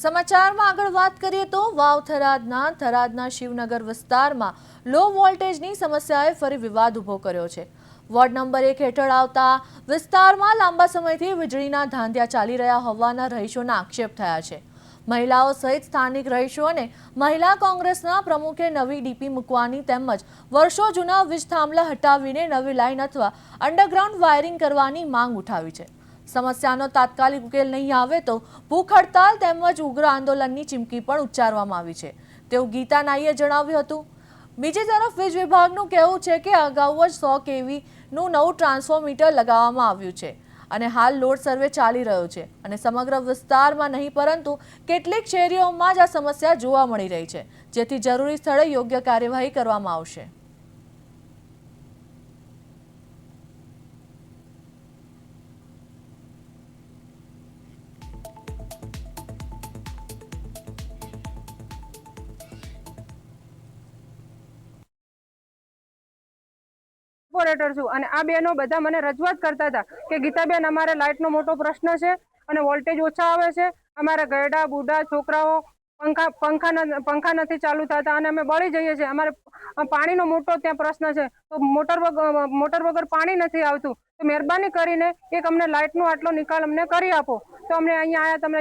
સમાચારમાં આગળ વાત કરીએ તો વાવ થરાદના શિવનગર વિસ્તારમાં લો વોલ્ટેજની સમસ્યાએ ફરી વિવાદ ઊભો કર્યો છે। વોર્ડ નંબર 1 હેઠળ આવતા વિસ્તારમાં લાંબા સમયથી વીજળીના ધાંધિયા ચાલી રહ્યા હોવાના રહીશોના આક્ષેપ થયા છે। મહિલાઓ સહિત સ્થાનિક રહીશો અને મહિલા કોંગ્રેસના પ્રમુખે નવી ડીપી મૂકવાની તેમજ વર્ષો જૂના વીજ થાંભલા હટાવીને નવી લાઇન અથવા અંડરગ્રાઉન્ડ વાયરિંગ કરવાની માંગ ઉઠાવી છે। સમસ્યાનો તાત્કાલિક ઉકેલ નહીં આવે તો ભૂખ હડતાલ તેમજ ઉગ્ર આંદોલનની ચીમકી પણ ઉચ્ચારવામાં આવી છે તેવું ગીતા નાઈએ જણાવ્યું હતું। બીજી તરફ વીજ વિભાગનું કહેવું છે કે અગાઉ જ 100 kV નું નવું ટ્રાન્સફોર્મર લગાવવામાં આવ્યું છે અને હાલ લોડ સર્વે ચાલી રહ્યો છે અને સમગ્ર વિસ્તારમાં નહીં પરંતુ કેટલીક શેરીઓમાં જ આ સમસ્યા જોવા મળી રહી છે, જેથી જરૂરી સ્થળે યોગ્ય કાર્યવાહી કરવામાં આવશે। કોર્પોરેટર છું અને આ બેનો બધા મને રજૂઆત કરતા હતા કે ગીતાબેન અમારે લાઇટનો મોટો પ્રશ્ન છે અને વોલ્ટેજ ઓછા આવે છે, અમારા ગરડા બુઢા છોકરાઓ પંખા નથી ચાલુ થતા અને અમે બળી જઈએ છીએ, અમારે પાણીનો મોટો ત્યાં પ્રશ્ન છે તો મોટર વગર પાણી નથી આવતું, તો મહેરબાની કરીને એક અમને લાઇટનો આટલો નિકાલ અમને કરી આપો। તો અમને અહીંયા આયા તમને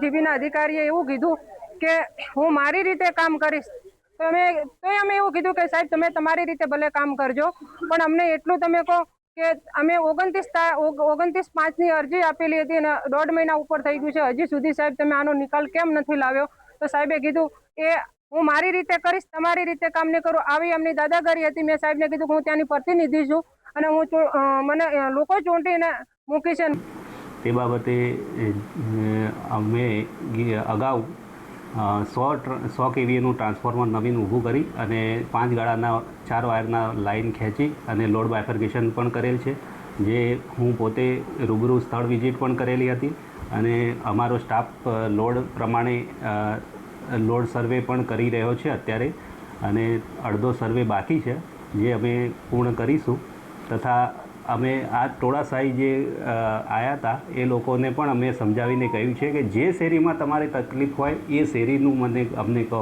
જીબીના અધિકારીએ એવું કીધું કે હું મારી રીતે કામ કરીશ, તો અમે એવું કીધું કે સાહેબ તમે તમારી રીતે ભલે કામ કરજો પણ અમને એટલું તમે કહો કે અમે 29/5ની અરજી આપેલી હતી અને 1.5 મહિના ઉપર થઈ ગયું છે, હજી સુધી સાહેબ તમે આનો નિકાલ કેમ નથી લાવ્યો? તો સાહેબે કીધું કે હું મારી રીતે કરીશ, તમારી રીતે કામ નહીં કરું, આવી એમની દાદાગીરી હતી। મેં સાહેબને કીધું કે હું ત્યાંની પ્રતિનિધિ છું અને મને લોકો ચોંટીને મૂકી છે। તે બાબતે અમે અગાઉ 100 kVનું ટ્રાન્સફોર્મર નવીન ઊભું કરી અને 5 ગાળાના 4 વાયરના લાઇન ખેંચી અને લોડ બાયફર્કેશન પણ કરેલ છે, જે હું પોતે રૂબરૂ સ્થળ વિઝિટ પણ કરેલી હતી અને અમારો સ્ટાફ લોડ પ્રમાણે લોડ સર્વે પણ કરી રહ્યો છે અત્યારે અને અડધો સર્વે બાકી છે જે અમે પૂર્ણ કરીશું। તથા અમે આ ટોળાશાહી જે આવ્યા હતા એ લોકોને પણ અમે સમજાવીને કહ્યું છે કે જે શેરીમાં તમારે તકલીફ હોય એ શેરીનું અમને કહો।